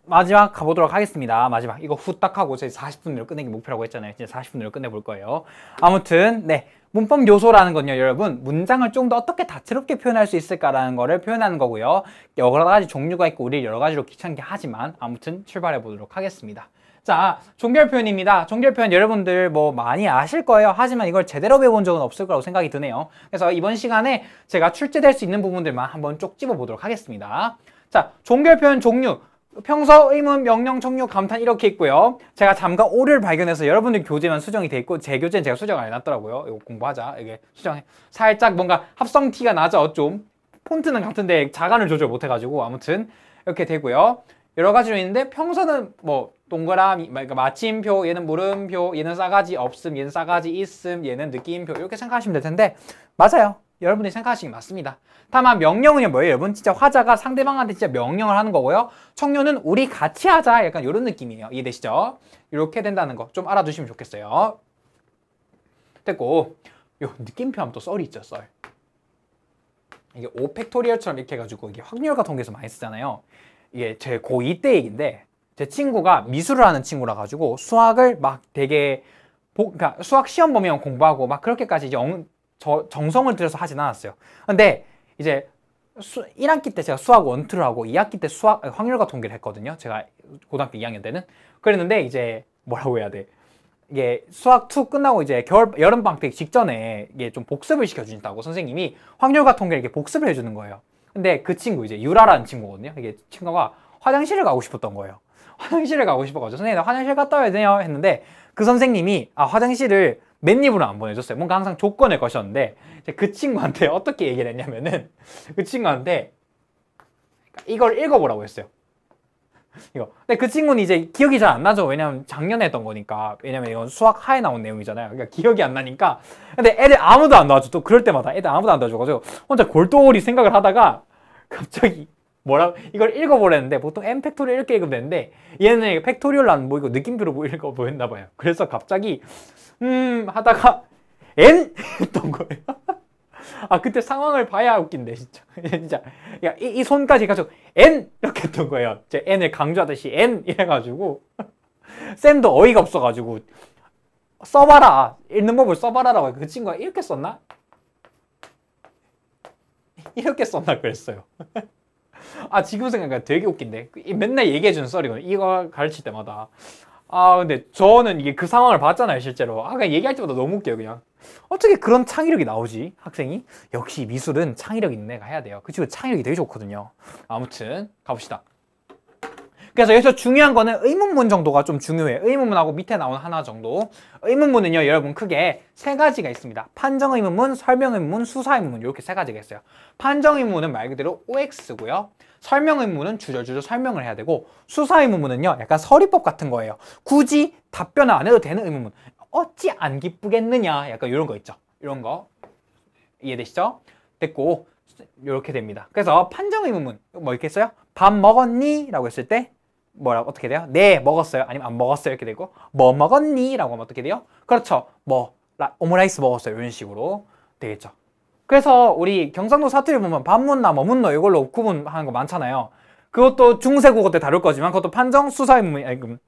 마지막 가보도록 하겠습니다. 마지막 이거 후딱 하고 저희 40분 내로 끝내기 목표라고 했잖아요. 이제 40분 내로 끝내볼 거예요. 아무튼 네, 문법 요소라는 건요, 여러분 문장을 좀 더 어떻게 다채롭게 표현할 수 있을까라는 거를 표현하는 거고요. 여러 가지 종류가 있고 우리 여러 가지로 귀찮게 하지만 아무튼 출발해 보도록 하겠습니다. 자, 종결 표현입니다. 종결 표현 여러분들 뭐 많이 아실 거예요. 하지만 이걸 제대로 배워본 적은 없을 거라고 생각이 드네요. 그래서 이번 시간에 제가 출제될 수 있는 부분들만 한번 쪽 집어 보도록 하겠습니다. 자, 종결 표현 종류. 평서, 의문, 명령, 청유, 감탄 이렇게 있고요. 제가 잠깐 오류를 발견해서 여러분들 교재만 수정이 돼 있고 제 교재는 제가 수정을 안 해놨더라고요. 이거 공부하자. 이게 수정해. 살짝 뭔가 합성 티가 나죠. 좀 폰트는 같은데 자간을 조절 못해가지고 아무튼 이렇게 되고요. 여러 가지로 있는데 평서는 뭐 동그라미, 그러니까 마침표, 얘는 물음표, 얘는 싸가지 없음, 얘는 싸가지 있음, 얘는 느낌표 이렇게 생각하시면 될 텐데 맞아요. 여러분들이 생각하시기 맞습니다. 다만 명령은요 뭐예요? 여러분 진짜 화자가 상대방한테 진짜 명령을 하는 거고요. 청료는 우리 같이 하자 약간 이런 느낌이에요. 이해되시죠? 이렇게 된다는 거 좀 알아두시면 좋겠어요. 됐고 요 느낌표 하면 또 썰이 있죠. 썰. 이게 5팩토리얼처럼 이렇게 해가지고 이게 확률과 통계에서 많이 쓰잖아요. 이게 제 고2 때 얘기인데 제 친구가 미술을 하는 친구라 가지고 수학을 막 되게 그러니까 수학 시험 보면 공부하고 막 그렇게까지 이제 정성을 들여서 하진 않았어요. 근데 이제 1학기 때 제가 수학 1, 2를 하고 2학기 때 수학 확률과 통계를 했거든요. 제가 고등학교 2학년 때는. 그랬는데 이제 뭐라고 해야 돼? 이게 수학 2 끝나고 이제 여름 방학 때 직전에 이게 좀 복습을 시켜준다고 선생님이 확률과 통계를 이렇게 복습을 해주는 거예요. 근데 그 친구 이제 유라라는 친구거든요. 이게 친구가 화장실을 가고 싶었던 거예요. 화장실을 가고 싶어가지고 선생님 나 화장실 갔다 와야 되냐 했는데 그 선생님이 화장실을 맨입으로 안 보내줬어요. 뭔가 항상 조건을 거셨는데 그 친구한테 어떻게 얘기를 했냐면은 그 친구한테 이걸 읽어보라고 했어요. 이거. 근데 그 친구는 이제 기억이 잘 안 나죠. 왜냐면 작년에 했던 거니까. 왜냐면 이건 수학 하에 나온 내용이잖아요. 그러니까 기억이 안 나니까. 근데 애들 아무도 안 도와줘. 또 그럴 때마다 애들 아무도 안 도와줘가지고 혼자 골똘히 생각을 하다가 갑자기 이걸 읽어보랬는데 보통 n 팩토리얼 이렇게 읽으면 되는데 얘는 팩토리얼 안 보이고 느낌표로 읽어보였나 봐요. 그래서 갑자기 하다가 n 했던 거예요. 그때 상황을 봐야 웃긴데 진짜. 진짜 야, 이 손까지 가지고 n 이렇게 했던 거예요. 제 n을 강조하듯이 n 이래가지고 쌤도 어이가 없어가지고 써봐라, 읽는 법을 써봐라라고. 그 친구가 이렇게 썼나? 이렇게 썼나 그랬어요. 지금 생각하니까 되게 웃긴데 맨날 얘기해주는 썰이거든요. 이거 가르칠 때마다. 근데 저는 이게 그 상황을 봤잖아요 실제로. 그냥 얘기할 때마다 너무 웃겨요. 그냥 어떻게 그런 창의력이 나오지 학생이? 역시 미술은 창의력 있는 애가 해야 돼요. 그 친구 창의력이 되게 좋거든요. 아무튼 가봅시다. 그래서 여기서 중요한 거는 의문문 정도가 좀 중요해요. 의문문하고 밑에 나온 하나 정도. 의문문은요 여러분 크게 세 가지가 있습니다. 판정의문문, 설명의문문, 수사의문문 이렇게 세 가지가 있어요. 판정의문문은 말 그대로 OX고요. 설명의문문은 주저주저 설명을 해야 되고 수사의문문은요 약간 서리법 같은 거예요. 굳이 답변을 안 해도 되는 의문문. 어찌 안 기쁘겠느냐 약간 이런 거 있죠. 이런 거 이해되시죠? 됐고 이렇게 됩니다. 그래서 판정의문문 뭐 이렇게 써요? 밥 먹었니? 라고 했을 때 뭐라고 어떻게 돼요? 네 먹었어요. 아니면 안 먹었어요 이렇게 되고 뭐 먹었니? 라고 하면 어떻게 돼요? 그렇죠. 오므라이스 먹었어요. 이런 식으로 되겠죠. 그래서 우리 경상도 사투리 보면 밥문나 뭐문노 이걸로 구분하는 거 많잖아요. 그것도 중세국어 때 다룰 거지만 그것도 판정, 수사의문문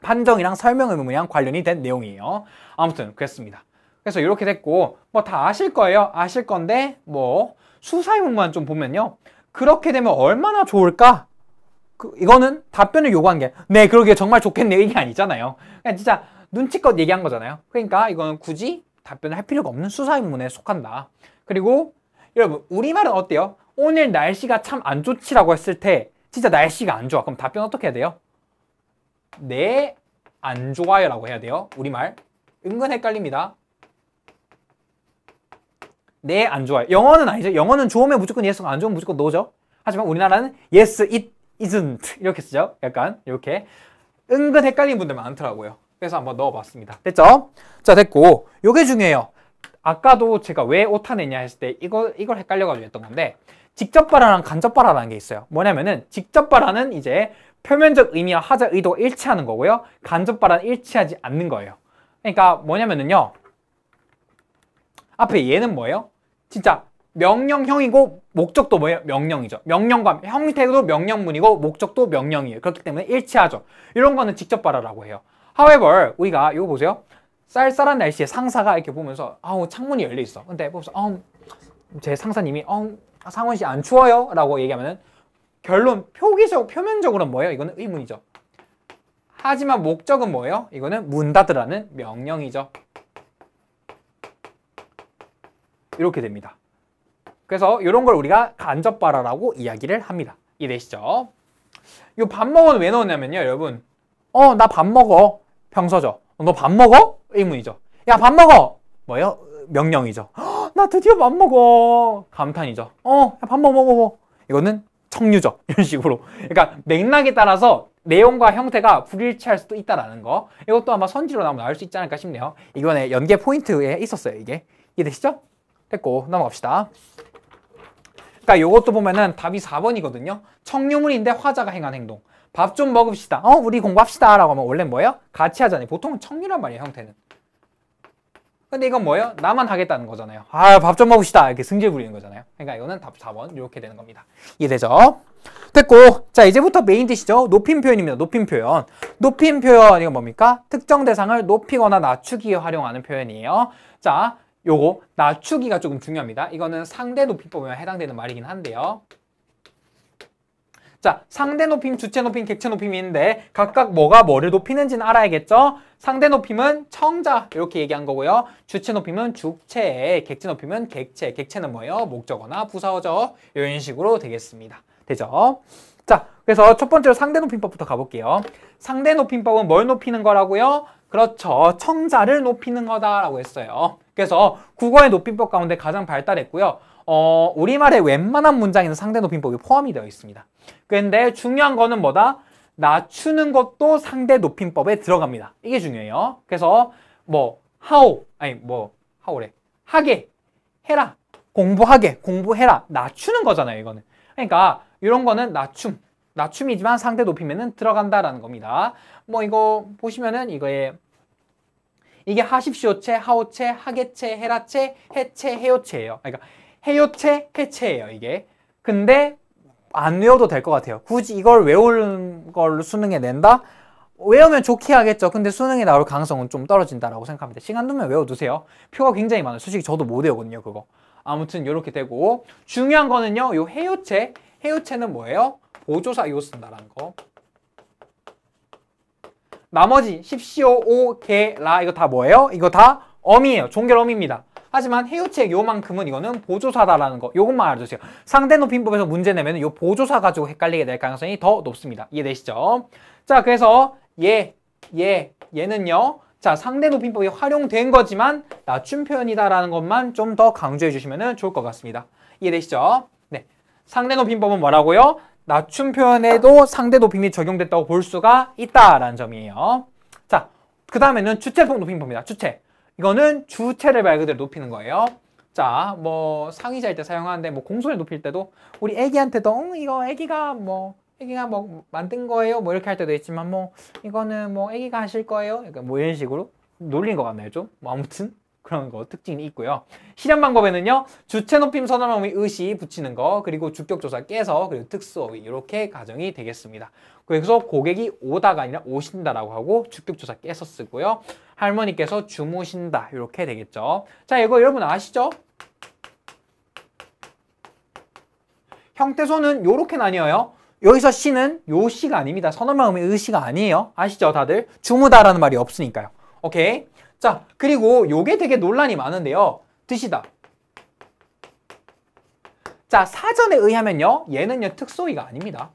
판정이랑 설명의문이랑 관련이 된 내용이에요. 아무튼 그랬습니다. 그래서 이렇게 됐고 뭐 다 아실 거예요. 아실 건데 뭐 수사의문만 좀 보면요. 그렇게 되면 얼마나 좋을까? 이거는 답변을 요구한 게 네 그러게 정말 좋겠네 이게 아니잖아요. 그냥 진짜 눈치껏 얘기한 거잖아요. 그러니까 이거는 굳이 답변을 할 필요가 없는 수사의문에 속한다. 그리고 여러분 우리말은 어때요? 오늘 날씨가 참 안 좋지라고 했을 때 진짜 날씨가 안 좋아. 그럼 답변 어떻게 해야 돼요? 네, 안 좋아요 라고 해야 돼요. 우리말 은근 헷갈립니다. 네, 안 좋아요. 영어는 아니죠. 영어는 좋으면 무조건 yes, 안 좋으면 무조건 no죠. 하지만 우리나라는 yes, it isn't 이렇게 쓰죠. 약간 이렇게 은근 헷갈리는 분들 많더라고요. 그래서 한번 넣어봤습니다. 됐죠? 자, 됐고 요게 중요해요. 아까도 제가 왜 오타 냈냐 했을 때 이걸 헷갈려가지고 했던 건데 직접 발화랑 간접 발화라는 게 있어요. 뭐냐면은 직접 발화는 이제 표면적 의미와 하자 의도가 일치하는 거고요. 간접 발화는 일치하지 않는 거예요. 그러니까 뭐냐면은요. 앞에 얘는 뭐예요? 진짜 명령형이고 목적도 뭐예요? 명령이죠. 명령과 형태도 명령문이고 목적도 명령이에요. 그렇기 때문에 일치하죠. 이런 거는 직접 발화라고 해요. However, 우리가 이거 보세요. 쌀쌀한 날씨에 상사가 이렇게 보면서 창문이 열려 있어. 근데 보면서 제 상사님이 상원 씨 안 추워요? 라고 얘기하면은 결론 표면적으로는 뭐예요? 이거는 의문이죠. 하지만 목적은 뭐예요? 이거는 문 닫으라는 명령이죠. 이렇게 됩니다. 그래서 이런 걸 우리가 간접 발화라고 이야기를 합니다. 이해되시죠? 이 밥 먹어는 왜 넣었냐면요, 여러분. 나 밥 먹어. 평서죠. 너 밥 먹어? 의문이죠. 야, 밥 먹어. 뭐예요? 명령이죠. 나 드디어 밥 먹어. 감탄이죠. 야, 밥 먹어. 이거는 청유죠. 이런 식으로. 그러니까 맥락에 따라서 내용과 형태가 불일치할 수도 있다라는 거. 이것도 아마 선지로 나오면 나올 수 있지 않을까 싶네요. 이번에 연계 포인트에 있었어요, 이게. 이해되시죠? 됐고, 넘어갑시다. 그러니까 이것도 보면은 답이 4번이거든요. 청유문인데 화자가 행한 행동. 밥 좀 먹읍시다. 우리 공부합시다. 라고 하면 원래 뭐예요? 같이 하잖아요. 보통은 청유란 말이에요, 형태는. 근데 이건 뭐예요? 나만 하겠다는 거잖아요. 밥 좀 먹읍시다. 이렇게 승질 부리는 거잖아요. 그러니까 이거는 답 4번. 이렇게 되는 겁니다. 이해되죠? 됐고, 자, 이제부터 메인 뜻이죠. 높임 표현입니다. 높임 표현. 높임 표현, 이건 뭡니까? 특정 대상을 높이거나 낮추기에 활용하는 표현이에요. 자, 요거 낮추기가 조금 중요합니다. 이거는 상대 높임법에 해당되는 말이긴 한데요. 자, 상대 높임, 주체 높임, 객체 높임이 있는데 각각 뭐가 뭐를 높이는지는 알아야겠죠? 상대 높임은 청자 이렇게 얘기한 거고요. 주체 높임은 주체, 객체 높임은 객체. 객체는 뭐예요? 목적어나 부사어죠. 이런 식으로 되겠습니다. 되죠? 자, 그래서 첫 번째로 상대 높임법부터 가볼게요. 상대 높임법은 뭘 높이는 거라고요? 그렇죠. 청자를 높이는 거다라고 했어요. 그래서 국어의 높임법 가운데 가장 발달했고요. 우리말의 웬만한 문장에는 상대 높임법이 포함이 되어 있습니다. 그런데 중요한 거는 뭐다? 낮추는 것도 상대 높임법에 들어갑니다. 이게 중요해요. 그래서 how래. 하게, 해라, 공부해라. 낮추는 거잖아요, 이거는. 그러니까 이런 거는 낮춤이지만 상대 높임에는 들어간다라는 겁니다. 이거 보시면은 이게 하십시오체, 하오체, 하게체, 해라체, 해체, 해요체예요. 그러니까 해요체, 해체예요, 이게. 근데 안 외워도 될 것 같아요. 굳이 이걸 외우는 걸 수능에 낸다? 외우면 좋게 하겠죠. 근데 수능에 나올 가능성은 좀 떨어진다라고 생각합니다. 시간 되면 외워두세요. 표가 굉장히 많아요. 솔직히 저도 못 외우거든요, 그거. 아무튼 이렇게 되고 중요한 거는요, 요 해요체는 뭐예요? 보조사 요 쓴다라는 거. 나머지 십시오, 오, 개, 라 이거 다 뭐예요? 이거 다 어미예요. 종결어미입니다. 하지만 해요체 요만큼은 이거는 보조사다라는 거. 요것만 알아주세요. 상대 높임법에서 문제 내면 요 보조사 가지고 헷갈리게 될 가능성이 더 높습니다. 이해되시죠? 자, 그래서 얘는요. 자, 상대 높임법이 활용된 거지만 낮춤 표현이다라는 것만 좀 더 강조해 주시면 좋을 것 같습니다. 이해되시죠? 네. 상대 높임법은 뭐라고요? 낮춤 표현에도 상대 높임이 적용됐다고 볼 수가 있다라는 점이에요. 자, 그 다음에는 주체법 높임법입니다. 주체. 이거는 주체를 말 그대로 높이는 거예요. 자, 상의자일 때 사용하는데 공손을 높일 때도 우리 애기한테도 이거 애기가 만든 거예요. 이렇게 할 때도 있지만 이거는 애기가 하실 거예요. 그러니까 이런 식으로 놀린 것 같나요, 좀? 아무튼 그런 거 특징이 있고요. 실현 방법에는요, 주체 높임 선언어미 의시 붙이는 거, 그리고 주격조사 깨서, 그리고 특수어휘 이렇게 가정이 되겠습니다. 그래서 고객이 오다가 아니라 오신다라고 하고 주격조사 깨서 쓰고요. 할머니께서 주무신다 이렇게 되겠죠. 자, 이거 여러분 아시죠? 형태소는 요렇게 나뉘어요. 여기서 시는 요 시가 아닙니다. 선언어미 의시가 아니에요. 아시죠, 다들? 주무다라는 말이 없으니까요. 오케이. 자, 그리고 요게 되게 논란이 많은데요. 드시다. 자, 사전에 의하면요. 얘는요, 특수어휘가 아닙니다.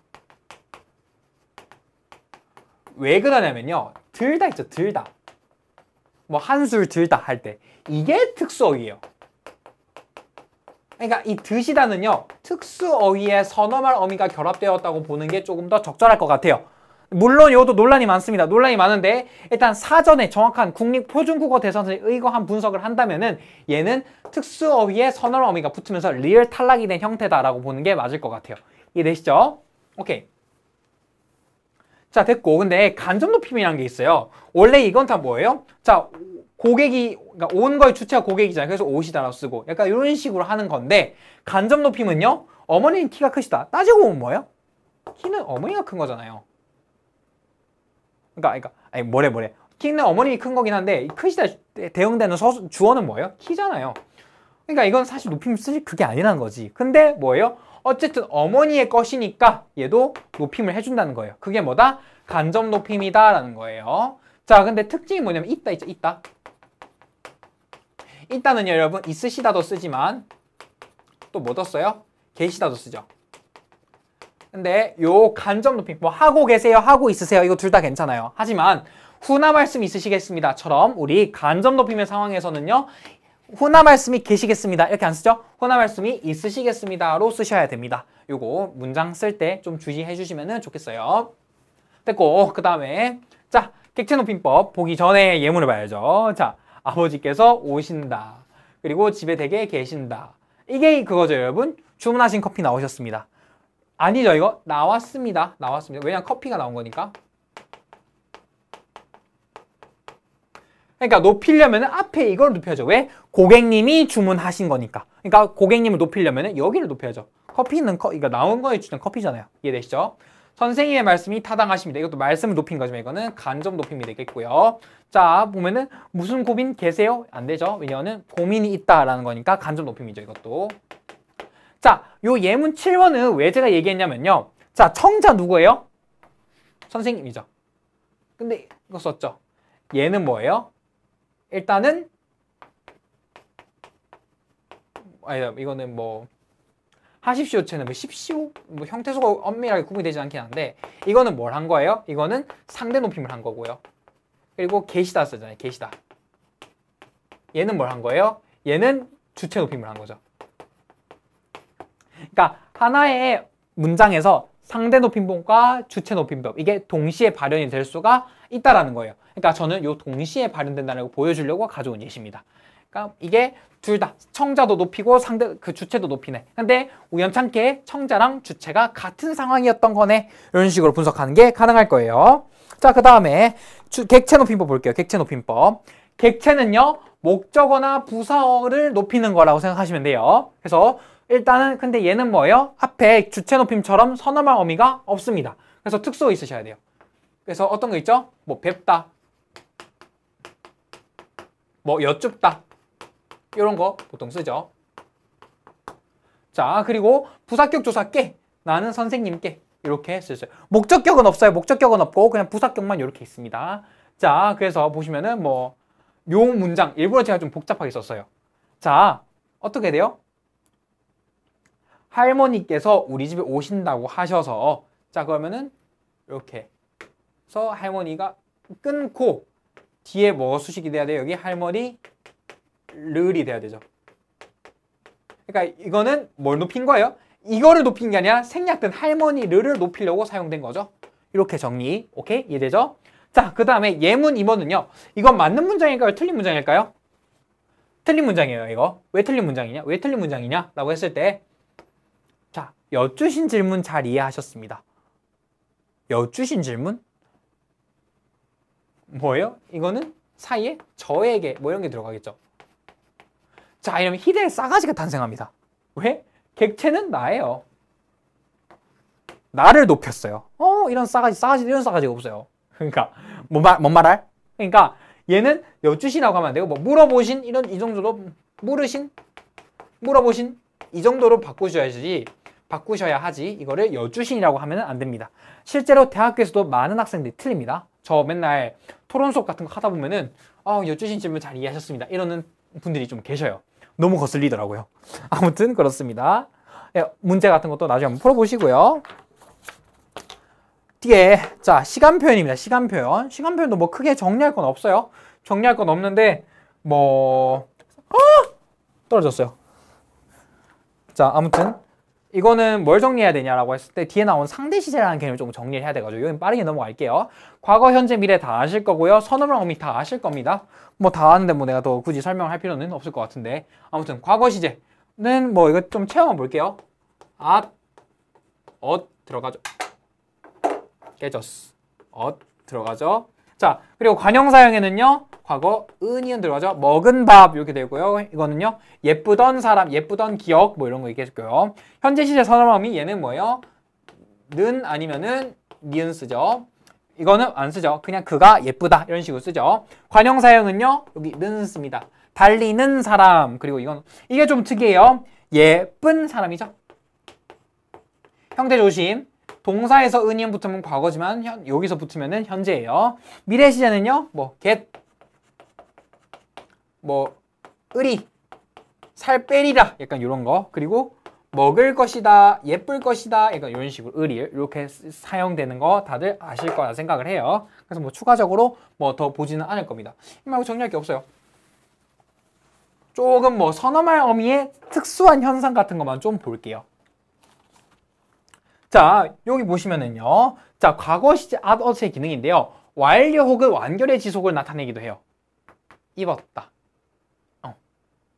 왜 그러냐면요. 들다 있죠, 들다. 한술 들다 할 때. 이게 특수어휘예요. 그러니까 이 드시다는요. 특수어휘에 선어말 어미가 결합되었다고 보는 게 조금 더 적절할 것 같아요. 물론 이것도 논란이 많습니다. 논란이 많은데 일단 사전에 정확한 국립표준국어 대선에 의거한 분석을 한다면은 얘는 특수어휘에 선어말 어미가 붙으면서 리얼 탈락이 된 형태다라고 보는 게 맞을 것 같아요. 이해되시죠? 오케이. 자, 됐고. 근데 간접 높임이라는 게 있어요. 원래 이건 다 뭐예요? 자, 고객이, 그러니까 온 거의 주체가 고객이잖아요. 그래서 옷이다라고 쓰고 약간 이런 식으로 하는 건데, 간접 높임은요, 어머니는 키가 크시다. 따지고 보면 뭐예요? 키는 어머니가 큰 거잖아요. 아니 뭐래. 키는 어머님이 큰 거긴 한데 크시다 대응되는 주어는 뭐예요? 키잖아요. 그러니까 이건 사실 높임 쓸 그게 아니라는 거지. 근데 뭐예요? 어쨌든 어머니의 것이니까 얘도 높임을 해준다는 거예요. 그게 뭐다? 간접 높임이다 라는 거예요. 자, 근데 특징이 뭐냐면 있다 있죠. 있다는요 여러분 있으시다도 쓰지만 또 뭐 더 써요? 계시다도 쓰죠. 근데 요 간접 높임 뭐 하고 계세요, 하고 있으세요 이거 둘 다 괜찮아요. 하지만 후나 말씀 있으시겠습니다처럼 우리 간접 높임의 상황에서는요 후나 말씀이 계시겠습니다 이렇게 안 쓰죠? 후나 말씀이 있으시겠습니다로 쓰셔야 됩니다. 요거 문장 쓸 때 좀 주의해 주시면 좋겠어요. 됐고 그 다음에 자 객체 높임법 보기 전에 예문을 봐야죠. 자 아버지께서 오신다. 그리고 집에 댁에 계신다. 이게 그거죠 여러분. 주문하신 커피 나오셨습니다. 아니죠 이거 나왔습니다. 왜냐면 커피가 나온 거니까. 그러니까 높이려면 앞에 이걸 높여야죠. 왜? 고객님이 주문하신 거니까. 그러니까 고객님을 높이려면 여기를 높여야죠. 커피는 이거 나온 거에 주는 커피잖아요. 이해되시죠? 선생님의 말씀이 타당하십니다. 이것도 말씀을 높인 거지만 이거는 간접 높임이 되겠고요. 자 보면은 무슨 고민 계세요? 안 되죠. 왜냐하면 고민이 있다라는 거니까 간접 높임이죠. 이것도. 자, 요 예문 7번은 왜 제가 얘기했냐면요. 자, 청자 누구예요? 선생님이죠. 근데 이거 썼죠. 얘는 뭐예요? 일단은 이거는 뭐 하십시오체는 뭐 십시오 뭐 형태소가 엄밀하게 구분이 되지 않긴 한데 이거는 뭘 한 거예요? 이거는 상대 높임을 한 거고요. 그리고 계시다 쓰잖아요. 계시다. 얘는 뭘 한 거예요? 얘는 주체 높임을 한 거죠. 그러니까 하나의 문장에서 상대 높임법과 주체 높임법 이게 동시에 발현이 될 수가 있다라는 거예요. 그러니까 저는 요 동시에 발현된다는 걸 보여주려고 가져온 예시입니다. 그러니까 이게 둘 다 청자도 높이고 상대 그 주체도 높이네. 근데 우연찮게 청자랑 주체가 같은 상황이었던 거네. 이런 식으로 분석하는 게 가능할 거예요. 자, 그 다음에 객체 높임법 볼게요. 객체 높임법. 객체는요 목적어나 부사어를 높이는 거라고 생각하시면 돼요. 그래서 일단은 근데 얘는 뭐예요? 앞에 주체 높임처럼 선어말 어미가 없습니다. 그래서 특수어 있으셔야 돼요. 그래서 어떤 거 있죠? 뭐 뵙다, 뭐 여쭙다 이런 거 보통 쓰죠. 자 그리고 부사격 조사께 나는 선생님께 이렇게 쓰죠. 목적격은 없어요. 목적격은 없고 그냥 부사격만 이렇게 있습니다. 자 그래서 보시면은 뭐 요 문장 일부러 제가 좀 복잡하게 썼어요. 자 어떻게 돼요? 할머니께서 우리 집에 오신다고 하셔서 자 그러면은 이렇게 해서 할머니가 끊고 뒤에 뭐가 수식이 돼야 돼요? 여기 할머니 르이 돼야 되죠. 그러니까 이거는 뭘 높인 거예요? 이거를 높인 게 아니라 생략된 할머니 르를 높이려고 사용된 거죠. 이렇게 정리. 오케이? 이해되죠? 자, 그 다음에 예문 2번은요. 이건 맞는 문장일까요? 틀린 문장일까요? 틀린 문장이에요, 이거. 왜 틀린 문장이냐? 왜 틀린 문장이냐? 라고 했을 때 자, 여쭈신 질문 잘 이해하셨습니다. 여쭈신 질문? 뭐예요? 이거는 사이에 저에게 뭐 이런 게 들어가겠죠. 자, 이러면 희대의 싸가지가 탄생합니다. 왜? 객체는 나예요. 나를 높였어요. 이런 싸가지 이런 싸가지가 없어요. 그러니까 뭔 말할? 그러니까 얘는 여쭈시라고 하면 안 되고 뭐 물어보신 이런 이 정도로 물어보신 이 정도로 바꾸셔야 하지 이거를 여쭈신이라고 하면 안 됩니다. 실제로 대학교에서도 많은 학생들이 틀립니다. 저 맨날 토론 수업 같은 거 하다 보면은 여쭈신 질문 잘 이해하셨습니다. 이러는 분들이 좀 계셔요. 너무 거슬리더라고요. 아무튼 그렇습니다. 문제 같은 것도 나중에 한번 풀어보시고요. 뒤에 자 시간 표현입니다. 시간 표현도 뭐 크게 정리할 건 없어요. 정리할 건 없는데 뭐 떨어졌어요. 자 아무튼 이거는 뭘 정리해야 되냐라고 했을 때 뒤에 나온 상대 시제라는 개념을 좀 정리를 해야 돼가지고 이건 빠르게 넘어갈게요. 과거, 현재, 미래 다 아실 거고요. 선어말 어미 다 아실 겁니다. 뭐 다 아는데 뭐 내가 더 굳이 설명할 필요는 없을 것 같은데 아무튼 과거 시제는 뭐 이거 좀 체험해 볼게요. 들어가죠. 깨졌어. 들어가죠. 자 그리고 관형 사용에는요 과거 은이은 들어가죠. 먹은 밥 이렇게 되고요. 이거는요. 예쁘던 사람, 예쁘던 기억 뭐 이런 거 얘기해줄게요. 현재 시제 선어감이 얘는 뭐예요? 는 아니면은 니은 쓰죠. 이거는 안 쓰죠. 그냥 그가 예쁘다 이런 식으로 쓰죠. 관형 사용은요. 여기 는 씁니다. 달리는 사람. 그리고 이게 좀 특이해요. 예쁜 사람이죠. 형태 조심. 동사에서 은이은 붙으면 과거지만 여기서 붙으면은 현재예요. 미래 시제는요. 뭐 get 뭐 으리 살 빼리라 약간 이런 거. 그리고 먹을 것이다, 예쁠 것이다 약간 이런 식으로 으리 이렇게 사용되는 거 다들 아실 거라 생각을 해요. 그래서 뭐 추가적으로 뭐 더 보지는 않을 겁니다. 이 말고 정리할 게 없어요. 조금 뭐 선어말 어미의 특수한 현상 같은 것만 좀 볼게요. 자, 여기 보시면은요. 자, 과거 시제 at의 기능인데요. 완료 혹은 완결의 지속을 나타내기도 해요. 입었다.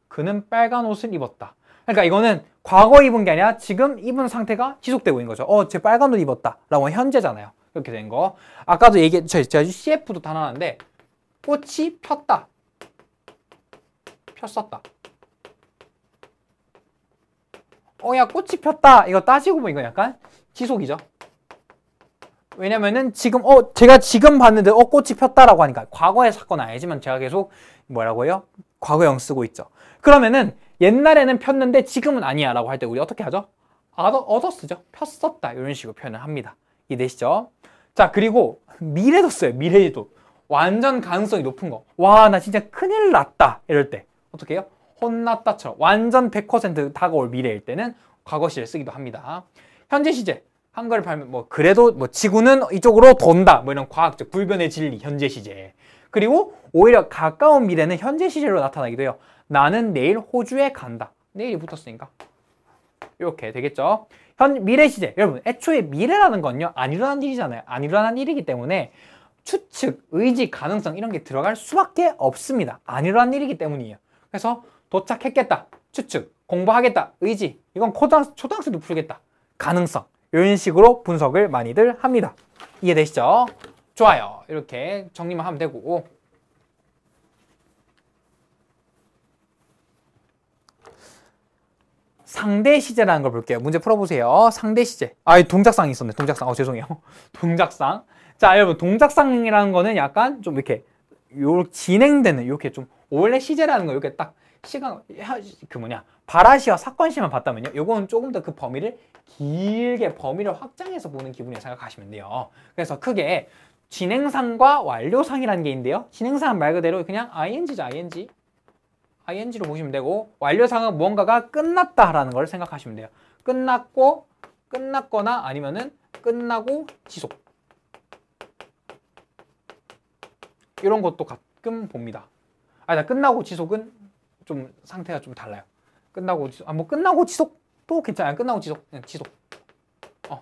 그는 빨간 옷을 입었다. 그러니까 이거는 과거 입은 게 아니라 지금 입은 상태가 지속되고 있는 거죠. 제 빨간 옷 입었다. 라고 현재잖아요. 이렇게 된 거. 아까도 제가 CF도 다 나왔는데 꽃이 폈다. 폈었다. 야, 꽃이 폈다. 이거 따지고 보면 이거 약간 지속이죠. 왜냐면은 지금 제가 지금 봤는데 꽃이 폈다라고 하니까 과거의 사건 아니지만 제가 계속 뭐라고 해요? 과거형 쓰고 있죠. 그러면은 옛날에는 폈는데 지금은 아니야 라고 할 때 우리 어떻게 하죠? 얻어 쓰죠. 폈었다 이런 식으로 표현을 합니다. 이해되시죠? 자, 그리고 미래도 써요. 미래도 완전 가능성이 높은 거. 와, 나 진짜 큰일 났다 이럴 때 어떻게 해요? 혼났다처럼 완전 100% 다가올 미래일 때는 과거 시제 쓰기도 합니다. 현재 시제 한글을 팔면 뭐 그래도 뭐 지구는 이쪽으로 돈다 뭐 이런 과학적 불변의 진리 현재 시제. 그리고 오히려 가까운 미래는 현재 시제로 나타나기도 해요. 나는 내일 호주에 간다. 내일이 붙었으니까 이렇게 되겠죠. 미래 시제. 여러분 애초에 미래라는 건요 안 일어난 일이잖아요. 안 일어난 일이기 때문에 추측, 의지, 가능성 이런 게 들어갈 수밖에 없습니다. 안 일어난 일이기 때문이에요. 그래서 도착했겠다. 추측, 공부하겠다. 의지. 이건 초등학생도 풀겠다. 가능성. 이런 식으로 분석을 많이들 합니다. 이해되시죠? 좋아요. 이렇게 정리만 하면 되고. 상대 시제라는 걸 볼게요. 문제 풀어보세요. 상대 시제. 동작상이 있었네. 동작상. 죄송해요. 동작상. 자, 여러분 동작상이라는 거는 약간 좀 이렇게 진행되는 이렇게 좀 원래 시제라는 거 이렇게 딱 시간 발화시와 사건시만 봤다면요. 요거는 조금 더 그 범위를 길게 범위를 확장해서 보는 기분이라고 생각하시면 돼요. 그래서 크게 진행상과 완료상이라는 게 있는데요. 진행상은 말 그대로 그냥 ing죠, ing. ing로 보시면 되고 완료상은 무언가가 끝났다라는 걸 생각하시면 돼요. 끝났고, 끝났거나 아니면은 끝나고 지속. 이런 것도 가끔 봅니다. 끝나고 지속은 좀 상태가 좀 달라요. 끝나고 지속, 뭐 끝나고 지속도 괜찮아요. 끝나고 지속, 지속.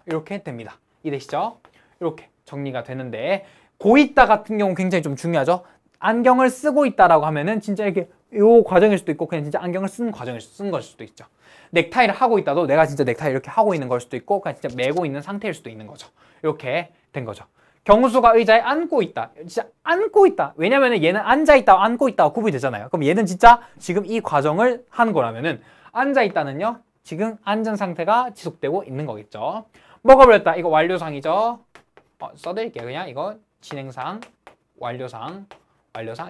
이렇게 됩니다. 이해되시죠? 이렇게 정리가 되는데 고있다 같은 경우 굉장히 좀 중요하죠. 안경을 쓰고 있다라고 하면은 진짜 이렇게 요 과정일 수도 있고 그냥 진짜 안경을 쓴 과정일 쓴 걸 수도 있죠. 넥타이를 하고 있다도 내가 진짜 넥타이 이렇게 하고 있는 걸 수도 있고 그냥 진짜 메고 있는 상태일 수도 있는 거죠. 이렇게 된 거죠. 경수가 의자에 앉고 있다. 진짜 앉고 있다. 왜냐면은 얘는 앉아 있다, 앉고 있다 구분이 되잖아요. 그럼 얘는 진짜 지금 이 과정을 하는 거라면은 앉아 있다는요. 지금 앉은 상태가 지속되고 있는 거겠죠. 먹어버렸다. 이거 완료상이죠. 써드릴게요. 그냥 이거 진행상, 완료상.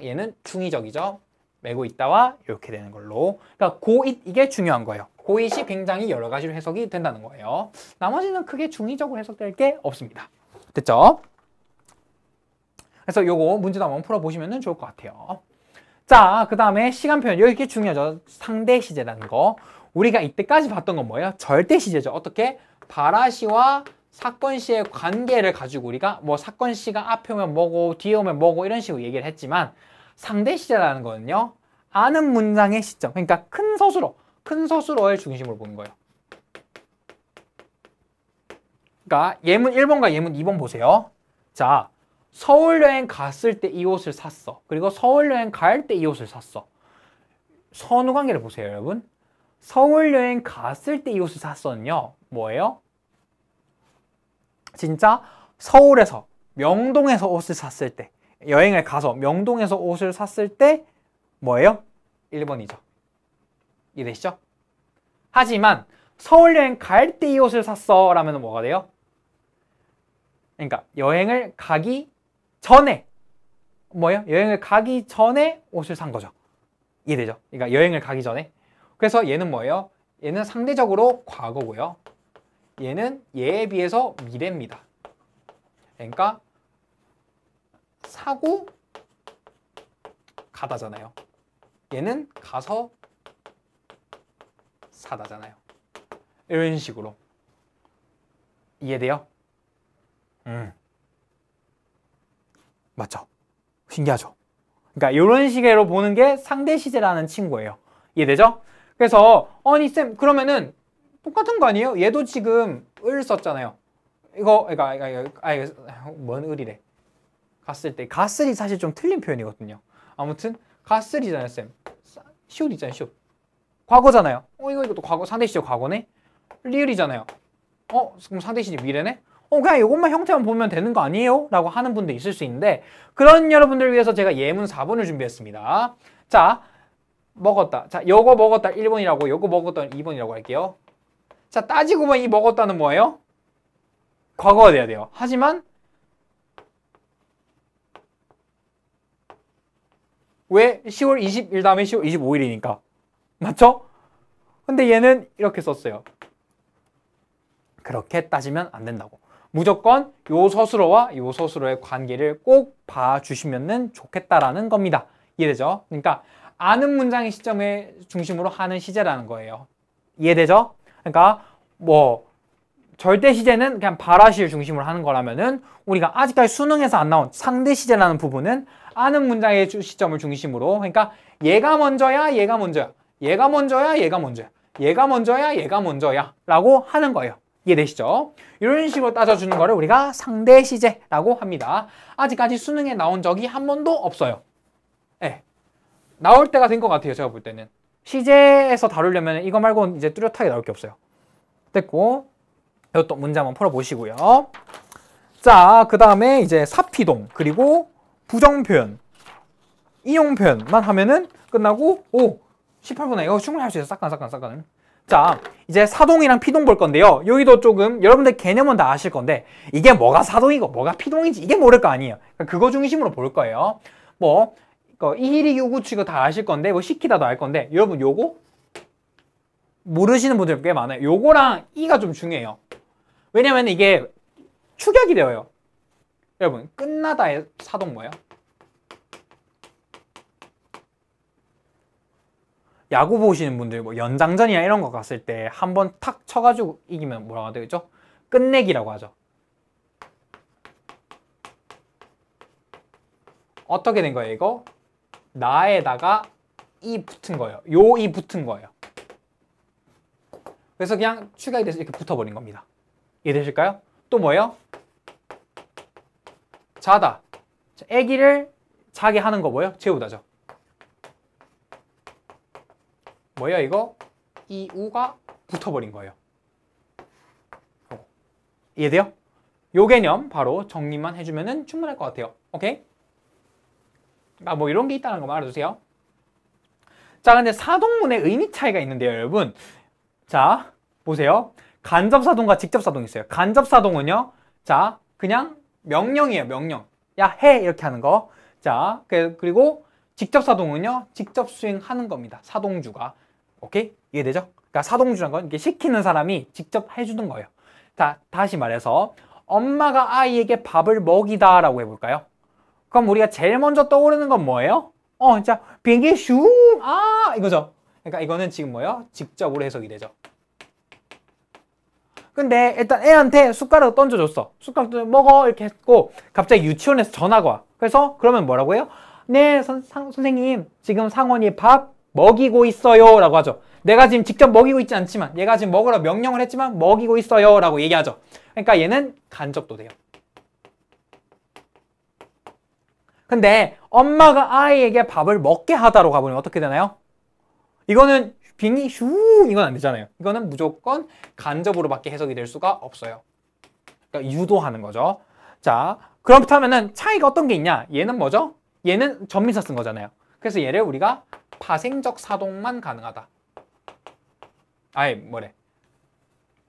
얘는 중의적이죠. 메고 있다와 이렇게 되는 걸로. 그러니까 고잇 이게 중요한 거예요. 고잇이 굉장히 여러 가지로 해석이 된다는 거예요. 나머지는 크게 중의적으로 해석될 게 없습니다. 됐죠? 그래서 요거 문제도 한번 풀어보시면 좋을 것 같아요. 자, 그 다음에 시간 표현. 여기 중요하죠. 상대 시제라는 거. 우리가 이때까지 봤던 건 뭐예요? 절대 시제죠. 어떻게? 발화시와 사건시의 관계를 가지고 우리가 뭐 사건시가 앞에 오면 뭐고 뒤에 오면 뭐고 이런 식으로 얘기를 했지만 상대 시제라는 거는요. 아는 문장의 시점. 그러니까 큰 서술어의 중심으로 보는 거예요. 그러니까 예문 1번과 예문 2번 보세요. 자, 서울 여행 갔을 때 이 옷을 샀어. 그리고 서울 여행 갈 때 이 옷을 샀어. 선후 관계를 보세요, 여러분. 서울 여행 갔을 때 이 옷을 샀어는요. 뭐예요? 진짜 서울에서 명동에서 옷을 샀을 때 여행을 가서 명동에서 옷을 샀을 때 뭐예요? 1번이죠. 이해되시죠? 하지만 서울 여행 갈 때 이 옷을 샀어 라면 뭐가 돼요? 그러니까 여행을 가기 전에 뭐예요? 여행을 가기 전에 옷을 산 거죠. 이해되죠? 그러니까 여행을 가기 전에. 그래서 얘는 뭐예요? 얘는 상대적으로 과거고요. 얘는 얘에 비해서 미래입니다. 그러니까 사고 가다잖아요. 얘는 가서 사다잖아요. 이런 식으로. 이해돼요? 맞죠? 신기하죠? 그러니까 이런 식으로 보는 게 상대 시제라는 친구예요. 이해되죠? 그래서 아니 쌤 그러면은 똑같은 거 아니에요? 얘도 지금 을 썼잖아요. 이거 뭔 을이래? 갔을 때 갔을이 사실 좀 틀린 표현이거든요. 아무튼 갔을이잖아요, 쌤. 슛 있잖아요, 슛. 과거잖아요. 이것도 과거 상대 시제 과거네. 리을이잖아요. 그럼 상대 시제 미래네. 그냥 이것만 형태만 보면 되는 거 아니에요? 라고 하는 분도 있을 수 있는데 그런 여러분들을 위해서 제가 예문 4번을 준비했습니다. 자, 먹었다. 자, 요거 먹었다 1번이라고 요거 먹었다 2번이라고 할게요. 자, 따지고 보면 이 먹었다는 뭐예요? 과거가 돼야 돼요. 하지만 왜 10월 20일 다음에 10월 25일이니까. 맞죠? 근데 얘는 이렇게 썼어요. 그렇게 따지면 안 된다고. 무조건 요 서술어와 요 서술어의 관계를 꼭 봐주시면 좋겠다라는 겁니다. 이해되죠? 그러니까 아는 문장의 시점을 중심으로 하는 시제라는 거예요. 이해되죠? 그러니까 뭐 절대 시제는 그냥 발화시를 중심으로 하는 거라면은 우리가 아직까지 수능에서 안 나온 상대 시제라는 부분은 아는 문장의 시점을 중심으로 그러니까 얘가 먼저야 얘가 먼저야 얘가 먼저야 얘가 먼저야 얘가 먼저야 얘가 먼저야 라고 하는 거예요. 이해되시죠? 이런 식으로 따져주는 거를 우리가 상대 시제라고 합니다. 아직까지 수능에 나온 적이 한 번도 없어요. 네. 나올 때가 된 것 같아요. 제가 볼 때는. 시제에서 다루려면 이거 말고는 이제 뚜렷하게 나올 게 없어요. 됐고 이것도 문제 한번 풀어보시고요. 자, 그 다음에 이제 사피동 그리고 부정표현, 이용표현만 하면은 끝나고 18분에 이거 충분히 할 수 있어요. 싹간. 자, 이제 사동이랑 피동 볼 건데요. 여기도 조금 여러분들 개념은 다 아실 건데 이게 뭐가 사동이고 뭐가 피동인지 이게 모를 거 아니에요. 그러니까 그거 중심으로 볼 거예요. 뭐 이희리 유구치 이거 다 아실 건데 뭐 시키다도 알 건데 여러분 요거 모르시는 분들 꽤 많아요. 요거랑 이가 좀 중요해요. 왜냐면 이게 축약이 되어요. 여러분 끝나다의 사동 뭐예요? 야구 보시는 분들 뭐 연장전이나 이런 거 갔을 때 한 번 탁 쳐가지고 이기면 뭐라고 하죠? 끝내기라고 하죠. 어떻게 된 거예요 이거? 나에다가 이 붙은 거예요. 요 이 붙은 거예요. 그래서 그냥 축약이 돼서 이렇게 붙어버린 겁니다. 이해되실까요? 또 뭐예요? 자다. 애기를 자게 하는 거 뭐예요? 재우다죠. 뭐예요 이거? 이 우가 붙어버린 거예요. 이해돼요? 요 개념 바로 정리만 해주면 충분할 것 같아요. 오케이? 뭐 이런 게 있다는 거 알아두세요. 자, 근데 사동문의 의미 차이가 있는데요, 여러분. 자, 보세요. 간접사동과 직접사동이 있어요. 간접사동은요, 자, 그냥 명령이에요, 명령. 야, 해! 이렇게 하는 거. 자, 그리고 직접사동은요, 직접 수행하는 겁니다. 사동주가. 오케이? 이해되죠? 그러니까 사동주란 건 이렇게 시키는 사람이 직접 해주는 거예요. 자, 다시 말해서 엄마가 아이에게 밥을 먹이다라고 해볼까요? 그럼 우리가 제일 먼저 떠오르는 건 뭐예요? 진짜 비행기 슝! 이거죠. 그러니까 이거는 지금 뭐예요? 직접으로 해석이 되죠. 근데 일단 애한테 숟가락을 던져줬어. 숟가락 먹어 이렇게 했고 갑자기 유치원에서 전화가 와. 그래서 그러면 뭐라고 해요? 네, 선생님 지금 상원이 밥 먹이고 있어요 라고 하죠. 내가 지금 직접 먹이고 있지 않지만 얘가 지금 먹으라 명령을 했지만 먹이고 있어요 라고 얘기하죠. 그러니까 얘는 간접도 돼요. 근데 엄마가 아이에게 밥을 먹게 하다로 가보면 어떻게 되나요? 이거는 빙이 슈 이건 안 되잖아요. 이거는 무조건 간접으로밖에 해석이 될 수가 없어요. 그러니까 유도하는 거죠. 자, 그렇다면은 차이가 어떤 게 있냐? 얘는 뭐죠? 얘는 전미사 쓴 거잖아요. 그래서 얘를 우리가 파생적 사동만 가능하다. 아이, 뭐래.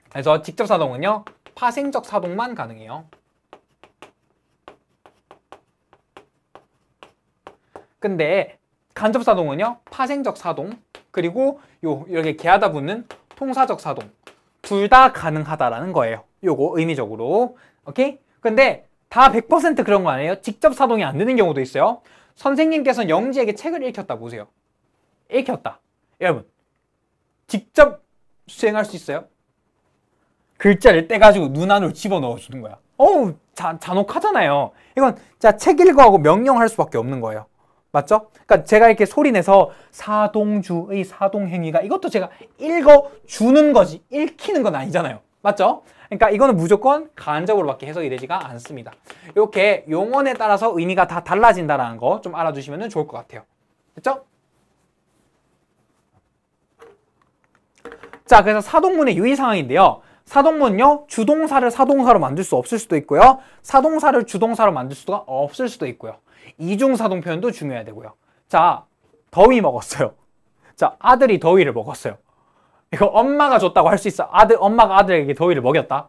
그래서 직접 사동은요, 파생적 사동만 가능해요. 근데 간접 사동은요, 파생적 사동, 그리고 이렇게 개하다 붙는 통사적 사동, 둘 다 가능하다라는 거예요. 요거 의미적으로. 오케이? 근데 다 100% 그런 거 아니에요? 직접 사동이 안 되는 경우도 있어요. 선생님께서는 영지에게 책을 읽혔다 보세요. 읽혔다. 여러분, 직접 수행할 수 있어요? 글자를 떼가지고 눈 안으로 집어넣어 주는 거야. 어우, 잔혹하잖아요. 이건 자, 책 읽어하고 명령할 수밖에 없는 거예요. 맞죠? 그러니까 제가 이렇게 소리내서 사동주의 사동행위가 이것도 제가 읽어주는 거지 읽히는 건 아니잖아요. 맞죠? 그러니까 이거는 무조건 간접으로밖에 해석이 되지가 않습니다. 이렇게 용언에 따라서 의미가 다 달라진다는 거 좀 알아두시면 좋을 것 같아요. 됐죠? 자, 그래서 사동문의 유의사항인데요. 사동문은요, 주동사를 사동사로 만들 수 없을 수도 있고요. 사동사를 주동사로 만들 수가 없을 수도 있고요. 이중사동 표현도 중요해야 되고요. 자, 더위 먹었어요. 자, 아들이 더위를 먹었어요. 이거 엄마가 줬다고 할 수 있어. 엄마가 아들에게 더위를 먹였다.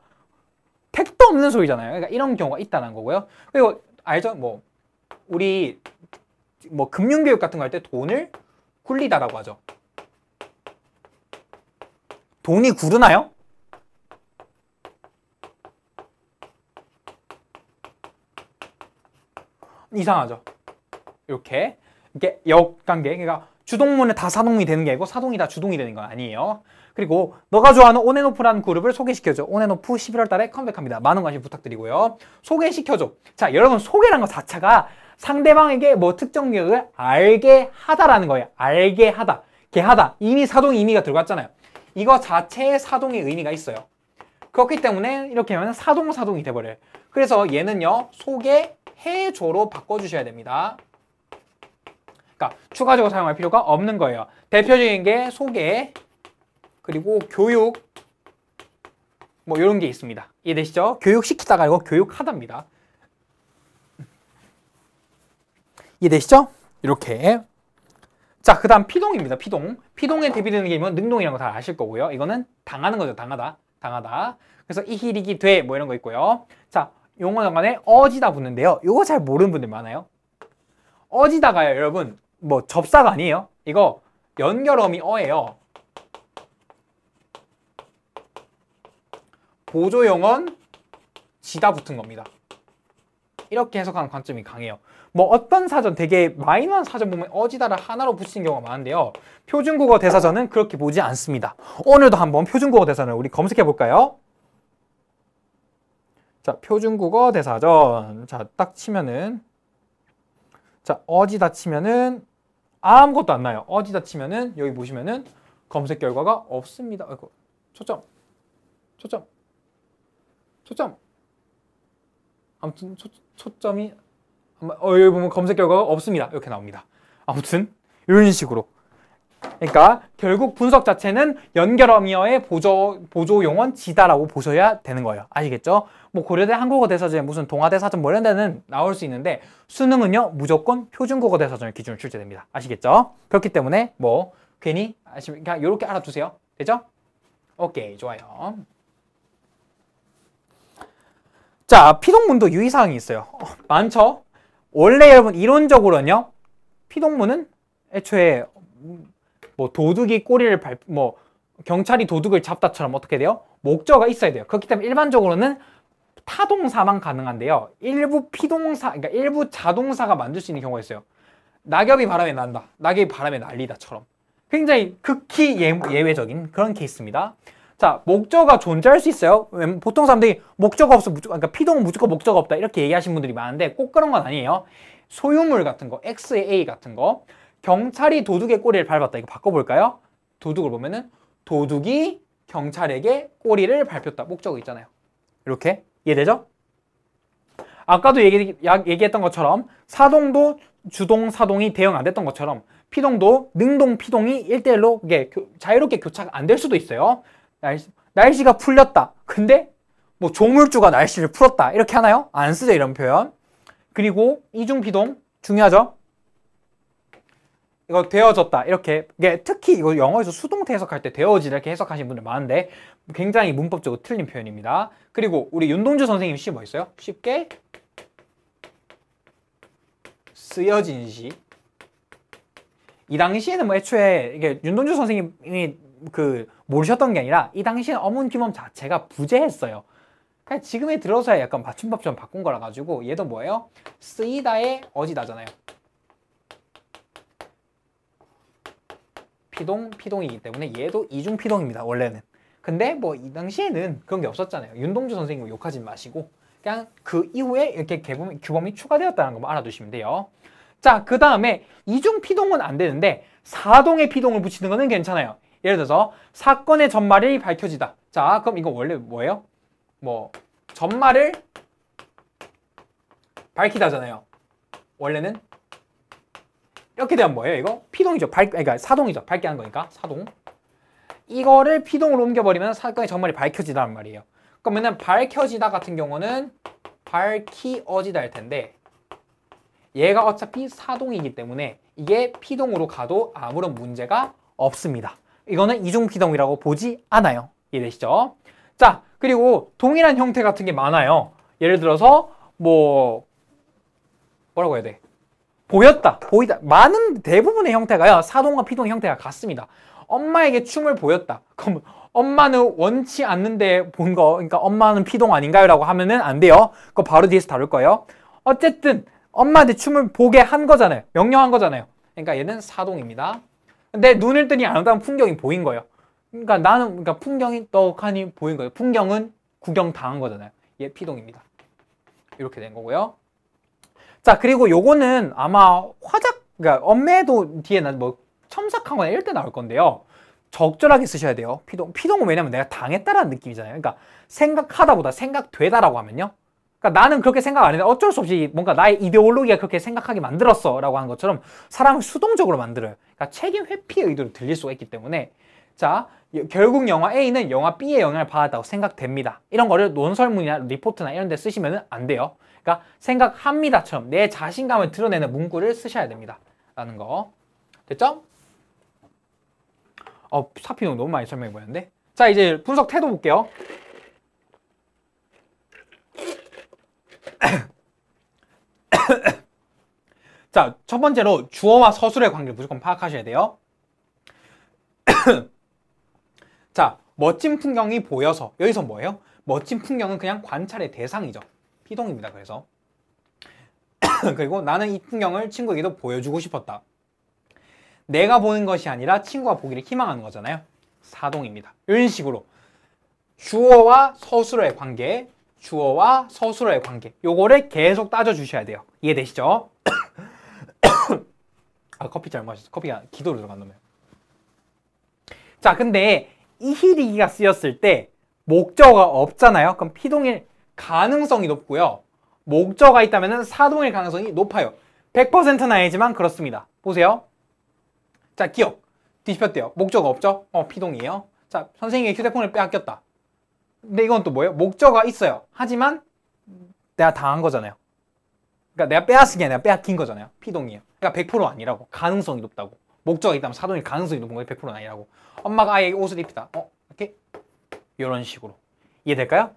택도 없는 소리잖아요. 그러니까 이런 경우가 있다는 거고요. 그리고 알죠? 우리 금융교육 같은 거 할 때 돈을 굴리다라고 하죠. 돈이 구르나요? 이상하죠. 이렇게 역관계, 그러니까 주동문은 다 사동이 되는 게 아니고 사동이 다 주동이 되는 건 아니에요. 그리고 너가 좋아하는 온앤오프라는 그룹을 소개시켜줘. 온앤오프 11월 달에 컴백합니다. 많은 관심 부탁드리고요. 소개시켜줘. 자, 여러분, 소개라는 것 자체가 상대방에게 특정 기억을 알게 하다라는 거예요. 알게 하다, 개하다. 이미 사동의 의미가 들어갔잖아요. 이거 자체에 사동의 의미가 있어요. 그렇기 때문에 이렇게 하면 사동이 돼버려요. 그래서 얘는요, 소개해줘로 바꿔주셔야 됩니다. 그러니까 추가적으로 사용할 필요가 없는 거예요. 대표적인 게 소개, 그리고 교육, 이런 게 있습니다. 이해되시죠? 교육시키다가 아니고 교육하다입니다. 이해되시죠? 이렇게. 자, 그 다음 피동입니다. 피동에 대비되는 게 능동이라는 거 다 아실 거고요. 이거는 당하는 거죠. 당하다. 그래서 이힐이기 돼 이런 거 있고요. 자, 용어 연관에 어지다 붙는데요. 이거 잘 모르는 분들 많아요. 어지다가요, 여러분, 접사가 아니에요. 이거 연결어미 어예요. 보조용언 지다 붙은 겁니다. 이렇게 해석하는 관점이 강해요. 어떤 사전, 되게 마이너한 사전 보면 어지다를 하나로 붙이는 경우가 많은데요. 표준국어 대사전은 그렇게 보지 않습니다. 오늘도 한번 표준국어 대사전을 우리 검색해 볼까요? 자, 표준국어 대사전. 자, 딱 치면은, 자, 어지다 치면은 아무것도 안 나요. 어지다 치면은 여기 보시면은 검색 결과가 없습니다. 아이고, 초점. 아무튼 초점이 여기 보면 검색 결과가 없습니다. 이렇게 나옵니다. 아무튼 이런 식으로. 그러니까 결국 분석 자체는 연결어미어의 보조 용언 지다라고 보셔야 되는 거예요. 아시겠죠? 고려대 한국어 대사전에 무슨 동아 대사전 이런 데는 나올 수 있는데 수능은요, 무조건 표준국어 대사전을 기준으로 출제됩니다. 아시겠죠? 그렇기 때문에 괜히 그냥 이렇게 알아두세요. 되죠? 오케이, 좋아요. 자, 피동문도 유의사항이 있어요. 많죠? 원래 여러분 이론적으로는요, 피동문은 애초에 도둑이 꼬리를 경찰이 도둑을 잡다처럼 어떻게 돼요? 목적어가 있어야 돼요. 그렇기 때문에 일반적으로는 타동사만 가능한데요. 일부 피동사, 그러니까 일부 자동사가 만들 수 있는 경우가 있어요. 낙엽이 바람에 난다, 낙엽이 바람에 날리다처럼. 굉장히 극히 예외적인 그런 케이스입니다. 자, 목적어가 존재할 수 있어요. 보통 사람들이 목적어 없어, 그러니까 피동은 무조건 목적어 없다 이렇게 얘기하시는 분들이 많은데 꼭 그런 건 아니에요. 소유물 같은 거, X의 A 같은 거, 경찰이 도둑의 꼬리를 밟았다. 이거 바꿔볼까요? 도둑을 보면은 도둑이 경찰에게 꼬리를 밟혔다. 목적어 있잖아요. 이렇게 이해되죠? 아까도 얘기했던 것처럼 사동도 주동, 사동이 대응 안 됐던 것처럼 피동도 능동, 피동이 1대1로 자유롭게 교차가 안 될 수도 있어요. 날씨가 풀렸다. 근데 뭐 조물주가 날씨를 풀었다 이렇게 하나요? 안 쓰죠 이런 표현. 그리고 이중피동 중요하죠. 이거 되어졌다 이렇게, 이게 특히 이거 영어에서 수동태 해석할 때 되어지다 이렇게 해석하시는 분들 많은데 굉장히 문법적으로 틀린 표현입니다. 그리고 우리 윤동주 선생님 시 뭐 있어요? 쉽게 쓰여진 시. 이 당시에는 뭐 애초에 이게 윤동주 선생님이 그 모르셨던 게 아니라 이 당시에는 어문 규범 자체가 부재했어요. 그냥 지금에 들어서야 약간 맞춤법 좀 바꾼 거라 가지고 얘도 뭐예요? 쓰이다의 어지다잖아요. 피동이기 때문에 얘도 이중피동입니다 원래는. 근데 뭐 이 당시에는 그런 게 없었잖아요. 윤동주 선생님 욕하지 마시고 그냥 그 이후에 이렇게 규범이 추가되었다는 것만 알아두시면 돼요. 자, 그 다음에 이중피동은 안 되는데 사동의 피동을 붙이는 거는 괜찮아요. 예를 들어서 사건의 전말이 밝혀지다. 자, 그럼 이거 원래 뭐예요? 뭐 전말을 밝히다잖아요. 원래는 이렇게 되면 뭐예요? 이거 피동이죠. 그러니까 사동이죠. 밝게 하는 거니까 사동. 이거를 피동으로 옮겨버리면 사건의 전말이 밝혀지다는 말이에요. 그러면은 밝혀지다 같은 경우는 밝히어지다 할 텐데 얘가 어차피 사동이기 때문에 이게 피동으로 가도 아무런 문제가 없습니다. 이거는 이중피동이라고 보지 않아요. 이해되시죠? 자, 그리고 동일한 형태 같은 게 많아요. 예를 들어서 뭐라고 해야 돼? 보였다, 보이다. 많은 대부분의 형태가요. 사동과 피동의 형태가 같습니다. 엄마에게 춤을 보였다. 그럼 엄마는 원치 않는데 본 거, 그러니까 엄마는 피동 아닌가요? 라고 하면은 안 돼요. 그거 바로 뒤에서 다룰 거예요. 어쨌든 엄마한테 춤을 보게 한 거잖아요. 명령한 거잖아요. 그러니까 얘는 사동입니다. 근데 눈을 뜨니 아름다운 풍경이 보인 거예요. 그러니까 나는 그러니까 풍경이 떡하니 보인 거예요. 풍경은 구경 당한 거잖아요. 얘 피동입니다. 이렇게 된 거고요. 자, 그리고 요거는 아마 그러니까 엄매도 뒤에 뭐 첨삭하거나 이럴 때 나올 건데요. 적절하게 쓰셔야 돼요. 피동은 왜냐면 내가 당했다라는 느낌이잖아요. 그러니까 생각하다보다 생각되다라고 하면요. 그러니까 나는 그렇게 생각 안 했는데 어쩔 수 없이 뭔가 나의 이데올로기가 그렇게 생각하게 만들었어 라고 하는 것처럼 사람을 수동적으로 만들어요. 그러니까 책임 회피의 의도로 들릴 수가 있기 때문에 자, 결국 영화 A는 영화 B의 영향을 받았다고 생각됩니다. 이런 거를 논설문이나 리포트나 이런 데 쓰시면 안 돼요. 그러니까 생각합니다처럼 내 자신감을 드러내는 문구를 쓰셔야 됩니다. 라는 거. 됐죠? 사피농 너무 많이 설명해 보였는데. 자, 이제 분석 태도 볼게요. 자, 첫 번째로 주어와 서술의 관계를 무조건 파악하셔야 돼요. 자, 멋진 풍경이 보여서 여기서 뭐예요? 멋진 풍경은 그냥 관찰의 대상이죠. 피동입니다. 그래서 그리고 나는 이 풍경을 친구에게도 보여주고 싶었다. 내가 보는 것이 아니라 친구가 보기를 희망하는 거잖아요. 사동입니다. 이런 식으로 주어와 서술어의 관계, 주어와 서술어의 관계 요거를 계속 따져주셔야 돼요. 이해되시죠? 아, 커피 잘 마셨어. 커피가 기도로 들어간 놈이에요. 자, 근데 이히리기가 쓰였을 때 목적어가 없잖아요. 그럼 피동일 가능성이 높고요. 목적어가 있다면 사동일 가능성이 높아요. 100%는 아니지만 그렇습니다. 보세요. 자, 기억. 뒤집혔대요. 목적어 없죠? 피동이에요. 자, 선생님의 휴대폰을 빼앗겼다. 근데 이건 또 뭐예요? 목적어가 있어요. 하지만 내가 당한 거잖아요. 그러니까 내가 빼앗은 게 아니라 빼앗긴 거잖아요. 피동이에요. 그러니까 100% 아니라고. 가능성이 높다고. 목적어가 있다면 사동일 가능성이 높은 거예요. 100%는 아니라고. 엄마가 아이에게 옷을 입히다. 이렇게 이런 식으로. 이해될까요?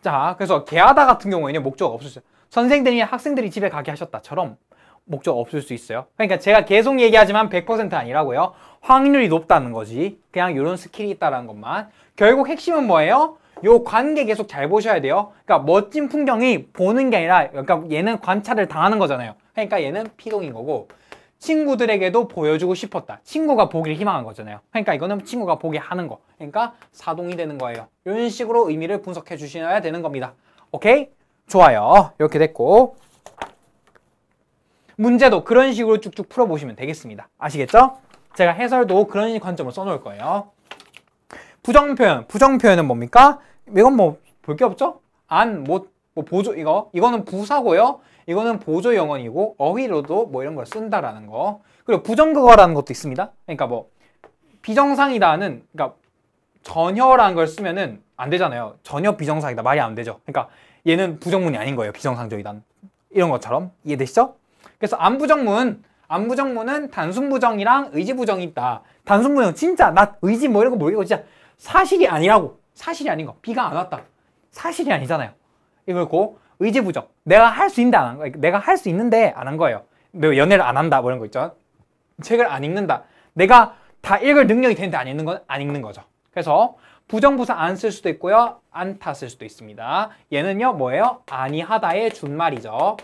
자, 그래서 개하다 같은 경우에는 목적어가 없었어요. 선생들이 학생들이 집에 가게 하셨다처럼 목적 없을 수 있어요. 그러니까 제가 계속 얘기하지만 100% 아니라고요. 확률이 높다는 거지. 그냥 이런 스킬이 있다는 것만. 결국 핵심은 뭐예요? 요 관계 계속 잘 보셔야 돼요. 그러니까 멋진 풍경이 보는 게 아니라 그러니까 얘는 관찰을 당하는 거잖아요. 그러니까 얘는 피동인 거고 친구들에게도 보여주고 싶었다. 친구가 보기를 희망한 거잖아요. 그러니까 이거는 친구가 보게 하는 거. 그러니까 사동이 되는 거예요. 이런 식으로 의미를 분석해 주셔야 되는 겁니다. 오케이? 좋아요. 이렇게 됐고 문제도 그런 식으로 쭉쭉 풀어보시면 되겠습니다. 아시겠죠? 제가 해설도 그런 관점으로 써놓을 거예요. 부정표현. 부정표현은 뭡니까? 이건 뭐 볼 게 없죠? 안, 못, 뭐 보조, 이거는 부사고요. 이거는 보조 영언이고 어휘로도 뭐 이런 걸 쓴다라는 거. 그리고 부정국어라는 것도 있습니다. 그러니까 뭐 비정상이다는 그러니까 전혀라는 걸 쓰면은 안 되잖아요. 전혀 비정상이다. 말이 안 되죠. 그러니까 얘는 부정문이 아닌 거예요. 비정상적이다. 이런 것처럼. 이해되시죠? 그래서 안부정문은 단순부정이랑 의지부정이 있다. 단순부정 진짜 나 의지 뭐 이런 거 모르겠고 진짜 사실이 아니라고. 사실이 아닌 거. 비가 안 왔다. 사실이 아니잖아요. 이거고 의지부정. 내가 할 수 있는데 안 한 거예요. 내가 할 수 있는데 안 한 거예요. 너 연애를 안 한다 뭐 이런 거 있죠. 책을 안 읽는다. 내가 다 읽을 능력이 되는데 안 읽는 건 안 읽는 거죠. 그래서 부정부사 안 쓸 수도 있고요. 안타 쓸 수도 있습니다. 얘는요 뭐예요? 아니하다의 준말이죠.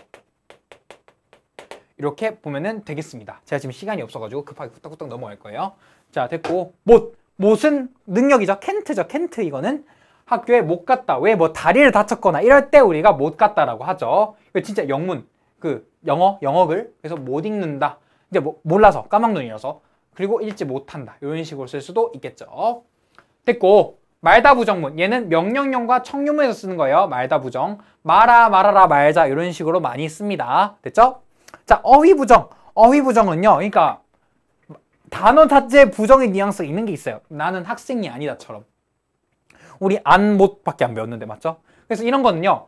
이렇게 보면은 되겠습니다. 제가 지금 시간이 없어가지고 급하게 후딱후딱 넘어갈 거예요. 자 됐고 못은 능력이죠. 캔트죠. 캔트 이거는 학교에 못 갔다. 왜 뭐 다리를 다쳤거나 이럴 때 우리가 못 갔다라고 하죠. 이거 진짜 영문 그 영어글 그래서 못 읽는다. 이제 뭐 몰라서 까막눈이라서 그리고 읽지 못한다. 이런 식으로 쓸 수도 있겠죠. 됐고 말다 부정문 얘는 명령형과 청유문에서 쓰는 거예요. 말다 부정 말아 말아라 말자 이런 식으로 많이 씁니다. 됐죠? 자 어휘부정은요 그러니까 단어 자체에 부정의 뉘앙스가 있는 게 있어요. 나는 학생이 아니다처럼 우리 안 못밖에 안 배웠는데 맞죠? 그래서 이런 거는요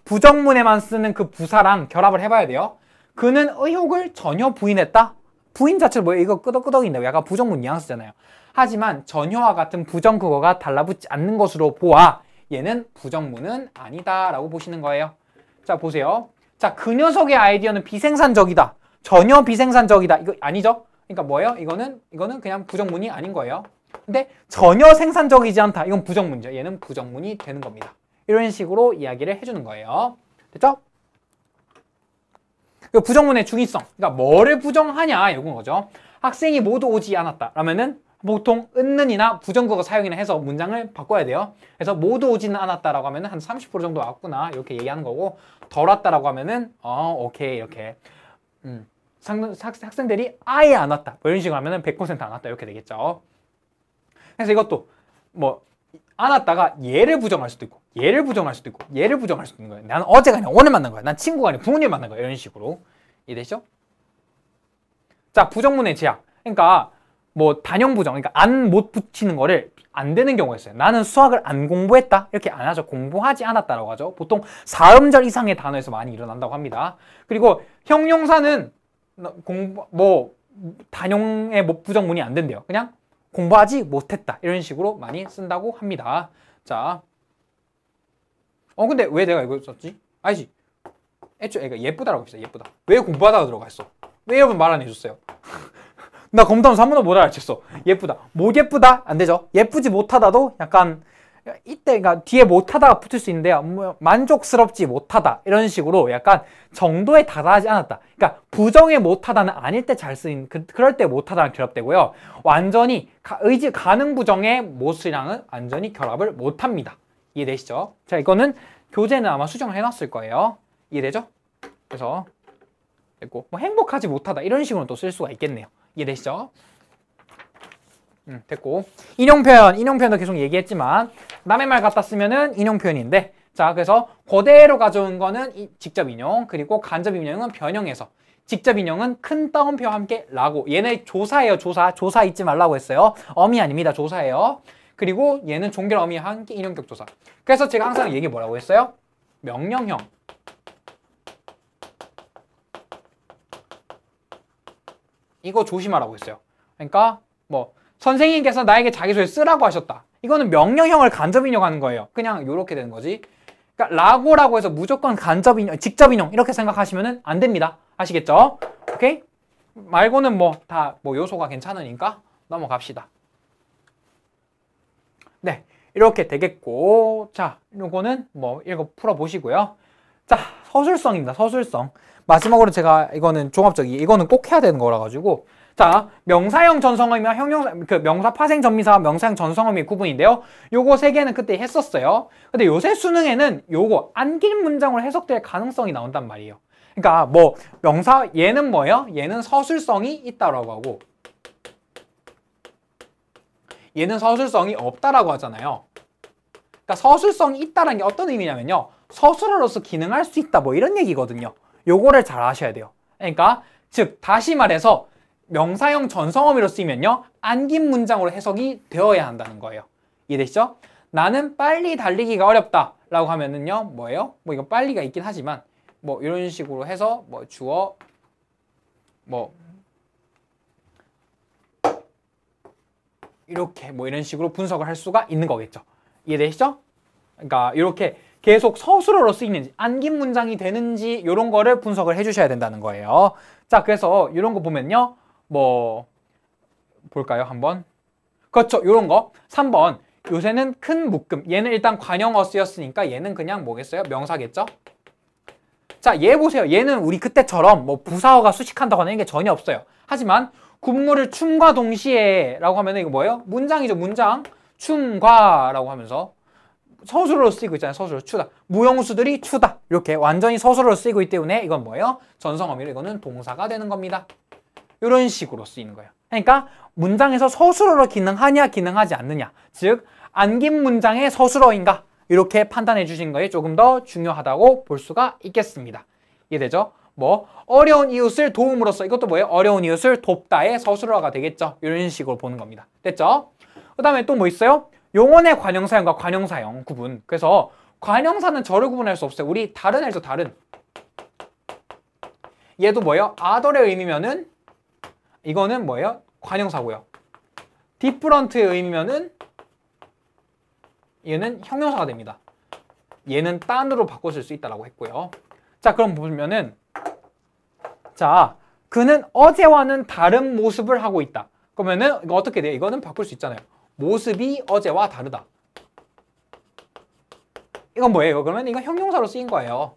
부정문에만 쓰는 그 부사랑 결합을 해봐야 돼요. 그는 의혹을 전혀 부인했다. 부인 자체를 뭐예요? 이거 끄덕끄덕인데 약간 부정문 뉘앙스잖아요. 하지만 전혀와 같은 부정국어가 달라붙지 않는 것으로 보아 얘는 부정문은 아니다 라고 보시는 거예요. 자 보세요. 자 그 녀석의 아이디어는 비생산적이다. 전혀 비생산적이다. 이거 아니죠? 그러니까 뭐예요? 이거는 그냥 부정문이 아닌 거예요. 근데 전혀 생산적이지 않다. 이건 부정문이죠. 얘는 부정문이 되는 겁니다. 이런 식으로 이야기를 해주는 거예요. 됐죠? 부정문의 중의성. 그러니까 뭐를 부정하냐 이건 거죠. 학생이 모두 오지 않았다. 라면은 보통 은는이나 부정국어 사용이나 해서 문장을 바꿔야 돼요. 그래서 모두 오지는 않았다라고 하면은 한 30% 정도 왔구나 이렇게 얘기하는 거고 덜 왔다라고 하면은 오케이 이렇게 학생들이 아예 안 왔다 뭐 이런 식으로 하면은 100%안 왔다 이렇게 되겠죠. 그래서 이것도 뭐 안 왔다가 얘를 부정할 수도 있고 얘를 부정할 수도 있고 얘를 부정할 수도 있는 거예요. 나는 어제가 아니라 오늘 만난 거야. 난 친구가 아니라 부모님 만난 거야. 이런 식으로 이해되시죠? 자 부정문의 제약. 그러니까 뭐 단형부정, 그러니까 안 못 붙이는 거를 안 되는 경우가 있어요. 나는 수학을 안 공부했다 이렇게 안 하죠. 공부하지 않았다라고 하죠. 보통 4음절 이상의 단어에서 많이 일어난다고 합니다. 그리고 형용사는 단형의 부정문이 안 된대요. 그냥 공부하지 못했다 이런 식으로 많이 쓴다고 합니다. 자, 근데 왜 내가 이거 썼지? 아니지. 애초에 애가 예쁘다라고 했어요. 예쁘다. 왜 공부하다가 들어가 있어? 왜 여러분 말 안 해줬어요? 나 검토하면서 한 번도 못 알아챘어. 예쁘다. 못 예쁘다? 안 되죠. 예쁘지 못하다도 약간 이때 그러니까 뒤에 못하다가 붙을 수 있는데요. 뭐 만족스럽지 못하다 이런 식으로 약간 정도에 다다하지 않았다. 그러니까 부정의 못하다는 아닐 때 잘 쓰인 그럴 때 못하다랑 결합되고요. 완전히 가능 부정의 못이랑은 완전히 결합을 못합니다. 이해되시죠? 자 이거는 교재는 아마 수정을 해놨을 거예요. 이해되죠? 그래서 됐고 뭐 행복하지 못하다 이런 식으로 또 쓸 수가 있겠네요. 이해되시죠? 됐고 인용표현도 계속 얘기했지만 남의 말 갖다 쓰면은 인용표현인데 자 그래서 그대로 가져온 거는 직접 인용 그리고 간접 인용은 변형해서 직접 인용은 큰 따옴표와 함께 라고 얘네 조사예요. 조사 잊지 말라고 했어요. 어미 아닙니다. 조사예요. 그리고 얘는 종결 어미와 함께 인용격 조사. 그래서 제가 항상 얘기 뭐라고 했어요? 명령형 이거 조심하라고 했어요. 그러니까 뭐 선생님께서 나에게 자기소개 쓰라고 하셨다. 이거는 명령형을 간접 인용하는 거예요. 그냥 이렇게 되는 거지. 그러니까 라고라고 해서 무조건 간접 인용, 직접 인용 이렇게 생각하시면 안 됩니다. 아시겠죠? 오케이? 말고는 뭐 다 뭐 요소가 괜찮으니까 넘어갑시다. 네, 이렇게 되겠고 자, 요거는 뭐 이거 풀어보시고요. 자, 서술성입니다. 서술성. 마지막으로 제가 이거는 종합적이 이거는 꼭 해야 되는 거라 가지고 자 명사형 전성어미와 형용사 명사 파생 전미사와 명사형 전성어미의 구분인데요. 요거 세 개는 그때 했었어요. 근데 요새 수능에는 요거 안길 문장으로 해석될 가능성이 나온단 말이에요. 그러니까 뭐 명사 얘는 뭐예요? 얘는 서술성이 있다라고 하고 얘는 서술성이 없다라고 하잖아요. 그러니까 서술성이 있다라는 게 어떤 의미냐면요. 서술어로서 기능할 수 있다 뭐 이런 얘기거든요. 요거를 잘 아셔야 돼요. 그러니까 즉 다시 말해서 명사형 전성어미로 쓰이면요. 안긴 문장으로 해석이 되어야 한다는 거예요. 이해되시죠? 나는 빨리 달리기가 어렵다 라고 하면은요. 뭐예요? 뭐 이거 빨리가 있긴 하지만 뭐 이런 식으로 해서 뭐 주어 뭐 이렇게 뭐 이런 식으로 분석을 할 수가 있는 거겠죠. 이해되시죠? 그러니까 이렇게 계속 서술어로 쓰이는지 안긴 문장이 되는지 이런 거를 분석을 해주셔야 된다는 거예요. 자, 그래서 이런 거 보면요. 뭐 볼까요? 한번. 그렇죠. 이런 거. 3번. 요새는 큰 묶음. 얘는 일단 관형어 쓰였으니까 얘는 그냥 뭐겠어요? 명사겠죠? 자, 얘 보세요. 얘는 우리 그때처럼 뭐 부사어가 수식한다거나 이런 게 전혀 없어요. 하지만 군무를 춤과 동시에 라고 하면 이거 뭐예요? 문장이죠. 문장. 춤과 라고 하면서 서술어로 쓰이고 있잖아요. 서술어 추다. 무용수들이 추다. 이렇게 완전히 서술어로 쓰이고 있기 때문에 이건 뭐예요? 전성어미로 이거는 동사가 되는 겁니다. 이런 식으로 쓰이는 거예요. 그러니까 문장에서 서술어로 기능하냐 기능하지 않느냐. 즉 안긴 문장의 서술어인가 이렇게 판단해 주신 거에 조금 더 중요하다고 볼 수가 있겠습니다. 이해되죠? 뭐 어려운 이웃을 도움으로써 이것도 뭐예요? 어려운 이웃을 돕다의 서술어가 되겠죠. 이런 식으로 보는 겁니다. 됐죠? 그 다음에 또 뭐 있어요? 용언의 관형사형과 관형사형 구분. 그래서 관형사는 저를 구분할 수 없어요. 우리 다른 애죠. 다른. 얘도 뭐예요? 아덜의 의미면은 이거는 뭐예요? 관형사고요. 디프런트의 의미면은 얘는 형용사가 됩니다. 얘는 딴으로 바꿔 쓸 수 있다라고 했고요. 자, 그럼 보면은 자, 그는 어제와는 다른 모습을 하고 있다. 그러면은 이거 어떻게 돼요? 이거는 바꿀 수 있잖아요. 모습이 어제와 다르다. 이건 뭐예요? 그러면 이건 형용사로 쓰인 거예요.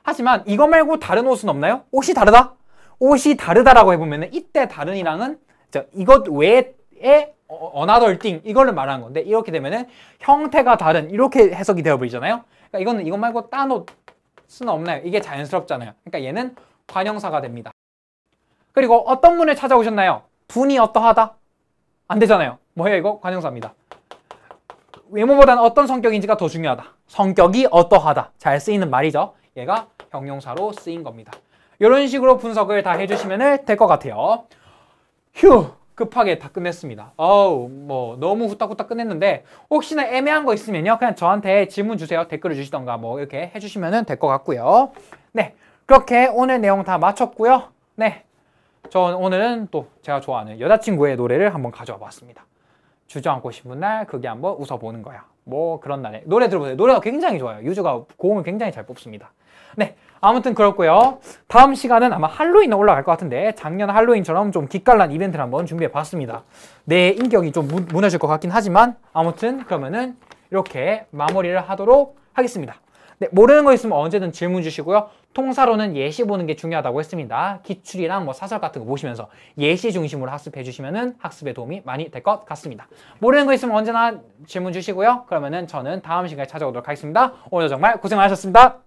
하지만 이거 말고 다른 옷은 없나요? 옷이 다르다? 옷이 다르다라고 해보면은 이때 다른이랑은 이것 외에 another thing 이거를 말하는 건데 이렇게 되면은 형태가 다른 이렇게 해석이 되어버리잖아요. 그러니까 이거는 이거 말고 딴 옷은 없나요? 이게 자연스럽잖아요. 그러니까 얘는 관형사가 됩니다. 그리고 어떤 분을 찾아오셨나요? 분이 어떠하다? 안 되잖아요. 뭐예요 이거? 관형사입니다. 외모보다는 어떤 성격인지가 더 중요하다. 성격이 어떠하다. 잘 쓰이는 말이죠. 얘가 형용사로 쓰인 겁니다. 이런 식으로 분석을 다 해주시면 될 것 같아요. 휴! 급하게 다 끝냈습니다. 뭐 너무 후딱후딱 끝냈는데 혹시나 애매한 거 있으면요. 그냥 저한테 질문 주세요. 댓글을 주시던가 뭐 이렇게 해주시면 될 것 같고요. 네, 그렇게 오늘 내용 다 마쳤고요. 네, 저 오늘은 또 제가 좋아하는 여자친구의 노래를 한번 가져와 봤습니다. 주저앉고 싶은 날 그게 한번 웃어보는 거야. 뭐 그런 날에 노래 들어보세요. 노래가 굉장히 좋아요. 유주가 고음을 굉장히 잘 뽑습니다. 네, 아무튼 그렇고요. 다음 시간은 아마 할로윈에 올라갈 것 같은데 작년 할로윈처럼 좀 기깔난 이벤트를 한번 준비해 봤습니다. 내 인격이 좀 무너질 것 같긴 하지만 아무튼 그러면은 이렇게 마무리를 하도록 하겠습니다. 네, 모르는 거 있으면 언제든 질문 주시고요. 통사로는 예시 보는 게 중요하다고 했습니다. 기출이랑 뭐 사설 같은 거 보시면서 예시 중심으로 학습해 주시면은 학습에 도움이 많이 될 것 같습니다. 모르는 거 있으면 언제나 질문 주시고요. 그러면은 저는 다음 시간에 찾아오도록 하겠습니다. 오늘 정말 고생 많으셨습니다.